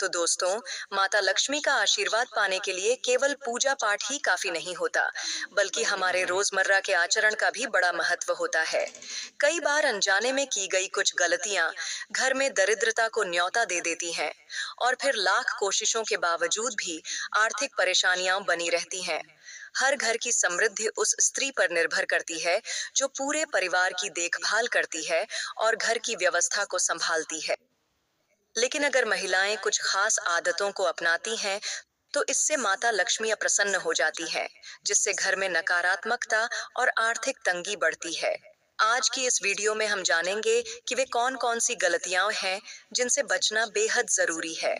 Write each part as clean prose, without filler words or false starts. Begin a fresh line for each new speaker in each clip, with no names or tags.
तो दोस्तों, माता लक्ष्मी का आशीर्वाद पाने के लिए केवल पूजा पाठ ही काफी नहीं होता, बल्कि हमारे रोजमर्रा के आचरण का भी बड़ा महत्व होता है। कई बार अनजाने में की गई कुछ गलतियां घर में दरिद्रता को न्योता दे देती हैं, और फिर लाख कोशिशों के बावजूद भी आर्थिक परेशानियां बनी रहती हैं। हर घर की समृद्धि उस स्त्री पर निर्भर करती है जो पूरे परिवार की देखभाल करती है और घर की व्यवस्था को संभालती है। लेकिन अगर महिलाएं कुछ खास आदतों को अपनाती हैं, तो इससे माता लक्ष्मी अप्रसन्न हो जाती है, जिससे घर में नकारात्मकता और आर्थिक तंगी बढ़ती है। आज की इस वीडियो में हम जानेंगे कि वे कौन-कौन सी गलतियां हैं जिनसे बचना बेहद जरूरी है।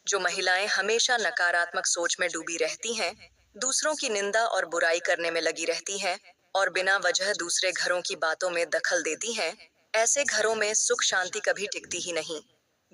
जो महिलाएं हमेशा नकारात्मक सोच में डूबी रहती हैं, दूसरों की निंदा और बुराई करने में लगी रहती हैं और बिना वजह दूसरे घरों की बातों में दखल देती हैं, ऐसे घरों में सुख शांति कभी टिकती ही नहीं।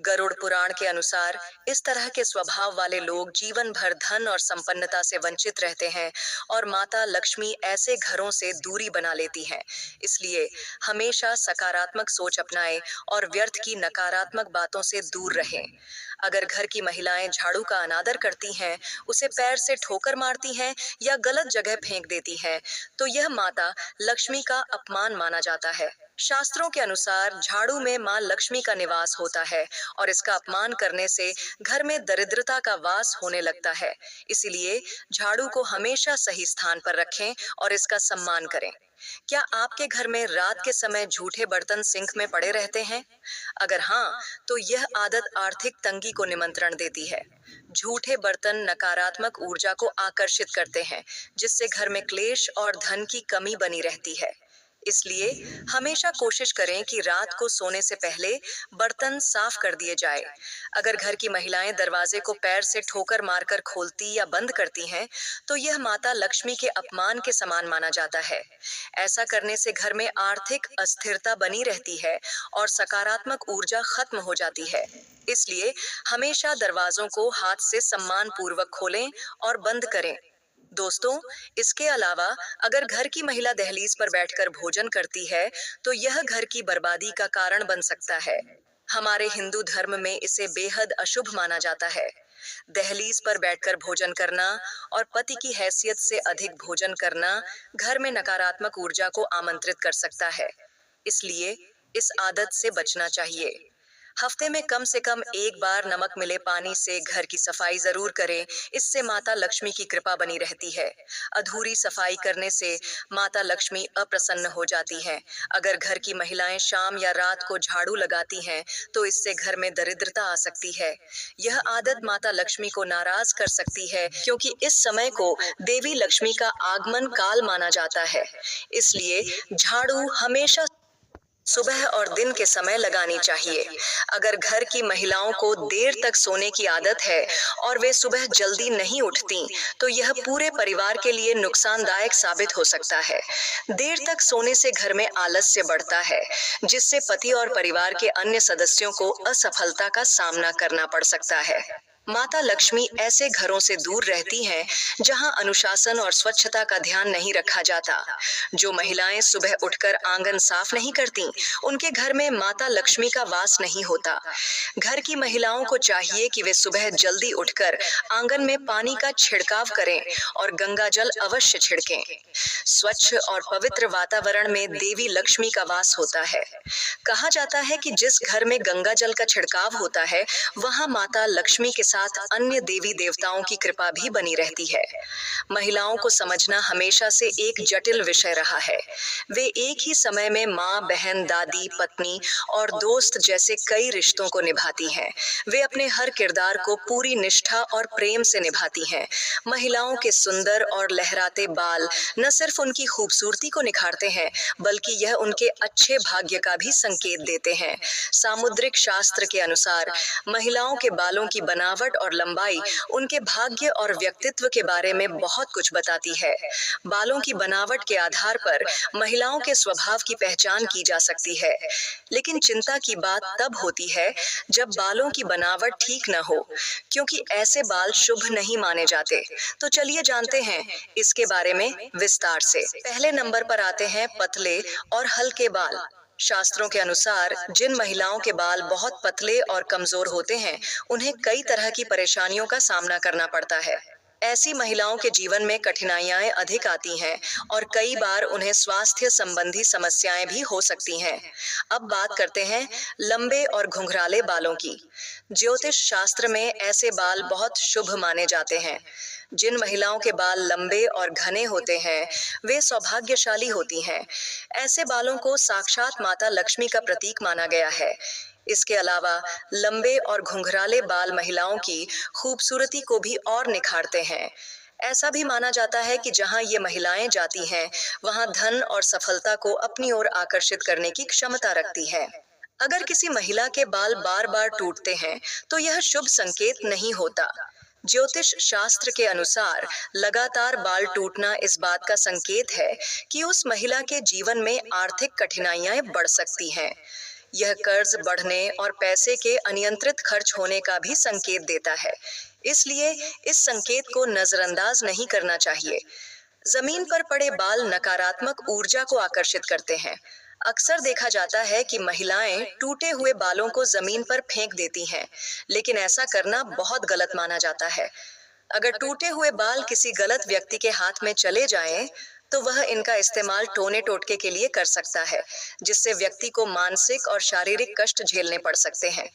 गरुड़ पुराण के अनुसार इस तरह के स्वभाव वाले लोग जीवन भर धन और संपन्नता से वंचित रहते हैं और माता लक्ष्मी ऐसे घरों से दूरी बना लेती हैं। इसलिए हमेशा सकारात्मक सोच अपनाएं और व्यर्थ की नकारात्मक बातों से दूर रहें। अगर घर की महिलाएं झाड़ू का अनादर करती हैं, उसे पैर से ठोकर मारती हैं या गलत जगह फेंक देती हैं, तो यह माता लक्ष्मी का अपमान माना जाता है। शास्त्रों के अनुसार झाड़ू में मां लक्ष्मी का निवास होता है और इसका अपमान करने से घर में दरिद्रता का वास होने लगता है। इसीलिए झाड़ू को हमेशा सही स्थान पर रखें और इसका सम्मान करें। क्या आपके घर में रात के समय झूठे बर्तन सिंक में पड़े रहते हैं? अगर हाँ, तो यह आदत आर्थिक तंगी को निमंत्रण देती है। झूठे बर्तन नकारात्मक ऊर्जा को आकर्षित करते हैं, जिससे घर में क्लेश और धन की कमी बनी रहती है। इसलिए हमेशा कोशिश करें कि रात को सोने से पहले बर्तन साफ कर दिए जाए। अगर घर की महिलाएं दरवाजे को पैर से ठोकर मारकर खोलती या बंद करती हैं, तो यह माता लक्ष्मी के अपमान के समान माना जाता है। ऐसा करने से घर में आर्थिक अस्थिरता बनी रहती है और सकारात्मक ऊर्जा खत्म हो जाती है। इसलिए हमेशा दरवाजों को हाथ से सम्मान पूर्वक खोलें और बंद करें। दोस्तों, इसके अलावा अगर घर की महिला दहलीज पर बैठकर भोजन करती है, तो यह घर की बर्बादी का कारण बन सकता है। हमारे हिंदू धर्म में इसे बेहद अशुभ माना जाता है। दहलीज पर बैठकर भोजन करना और पति की हैसियत से अधिक भोजन करना घर में नकारात्मक ऊर्जा को आमंत्रित कर सकता है। इसलिए इस आदत से बचना चाहिए। हफ्ते में कम से कम एक बार नमक मिले पानी से घर की सफाई जरूर करें। इससे माता लक्ष्मी की कृपा बनी रहती है। अधूरी सफाई करने से माता लक्ष्मी अप्रसन्न हो जाती हैं। अगर घर की महिलाएं शाम या रात को झाड़ू लगाती हैं, तो इससे घर में दरिद्रता आ सकती है। यह आदत माता लक्ष्मी को नाराज कर सकती है, क्योंकि इस समय को देवी लक्ष्मी का आगमन काल माना जाता है। इसलिए झाड़ू हमेशा सुबह और दिन के समय लगानी चाहिए। अगर घर की महिलाओं को देर तक सोने की आदत है और वे सुबह जल्दी नहीं उठती, तो यह पूरे परिवार के लिए नुकसानदायक साबित हो सकता है। देर तक सोने से घर में आलस्य बढ़ता है, जिससे पति और परिवार के अन्य सदस्यों को असफलता का सामना करना पड़ सकता है। माता लक्ष्मी ऐसे घरों से दूर रहती हैं जहां अनुशासन और स्वच्छता का ध्यान नहीं रखा जाता। जो महिलाएं सुबह उठकर आंगन साफ नहीं करती, उनके घर में माता लक्ष्मी का वास नहीं होता। घर की महिलाओं को चाहिए कि वे सुबह जल्दी उठकर आंगन में पानी का छिड़काव करें और गंगा जल अवश्य छिड़कें। स्वच्छ और पवित्र वातावरण में देवी लक्ष्मी का वास होता है। कहा जाता है कि जिस घर में गंगा जल का छिड़काव होता है, वहां माता लक्ष्मी के साथ अन्य देवी देवताओं की कृपा भी बनी रहती है। महिलाओं को समझना हमेशा से एक जटिल विषय रहा है। वे एक ही समय में माँ, बहन, दादी, पत्नी और दोस्त जैसे कई रिश्तों को निभाती हैं। वे अपने हर किरदार को पूरी निष्ठा और प्रेम से निभाती हैं। महिलाओं के सुंदर और लहराते बाल न सिर्फ उनकी खूबसूरती को निखारते हैं, बल्कि यह उनके अच्छे भाग्य का भी संकेत देते हैं। सामुद्रिक शास्त्र के अनुसार महिलाओं के बालों की बनावट और लंबाई उनके भाग्य और व्यक्तित्व के बारे में बहुत कुछ बताती है। बालों की बनावट के आधार पर महिलाओं के स्वभाव की पहचान की जा सकती है। लेकिन चिंता की बात तब होती है जब बालों की बनावट ठीक न हो, क्योंकि ऐसे बाल शुभ नहीं माने जाते। तो चलिए जानते हैं इसके बारे में विस्तार से। पहले नंबर पर आते हैं पतले और हल्के बाल। शास्त्रों के अनुसार जिन महिलाओं के बाल बहुत पतले और कमजोर होते हैं, उन्हें कई तरह की परेशानियों का सामना करना पड़ता है। ऐसी महिलाओं के जीवन में कठिनाइयां अधिक आती हैं और कई बार उन्हें स्वास्थ्य संबंधी समस्याएं भी हो सकती हैं। अब बात करते हैं लंबे और घुंघराले बालों की। ज्योतिष शास्त्र में ऐसे बाल बहुत शुभ माने जाते हैं। जिन महिलाओं के बाल लंबे और घने होते हैं, वे सौभाग्यशाली होती हैं। ऐसे बालों को साक्षात माता लक्ष्मी का प्रतीक माना गया है। इसके अलावा लंबे और घुंघराले बाल महिलाओं की खूबसूरती को भी और निखारते हैं। ऐसा भी माना जाता है कि जहां ये महिलाएं जाती हैं, वहां धन और सफलता को अपनी ओर आकर्षित करने की क्षमता रखती है। अगर किसी महिला के बाल बार बार टूटते हैं, तो यह शुभ संकेत नहीं होता। ज्योतिष शास्त्र के अनुसार लगातार बाल टूटना इस बात का संकेत है कि उस महिला के जीवन में आर्थिक कठिनाइयां बढ़ सकती हैं। यह कर्ज बढ़ने और पैसे के अनियंत्रित खर्च होने का भी संकेत देता है। इसलिए इस संकेत को नजरअंदाज नहीं करना चाहिए। जमीन पर पड़े बाल नकारात्मक ऊर्जा को आकर्षित करते हैं। अक्सर देखा जाता है कि महिलाएं टूटे हुए बालों को जमीन पर फेंक देती हैं, लेकिन ऐसा करना बहुत गलत माना जाता है। अगर टूटे हुए बाल किसी गलत व्यक्ति के हाथ में चले जाएं, तो वह इनका इस्तेमाल टोने टोटके के लिए कर सकता है, जिससे व्यक्ति को मानसिक और शारीरिक कष्ट झेलने पड़ सकते हैं।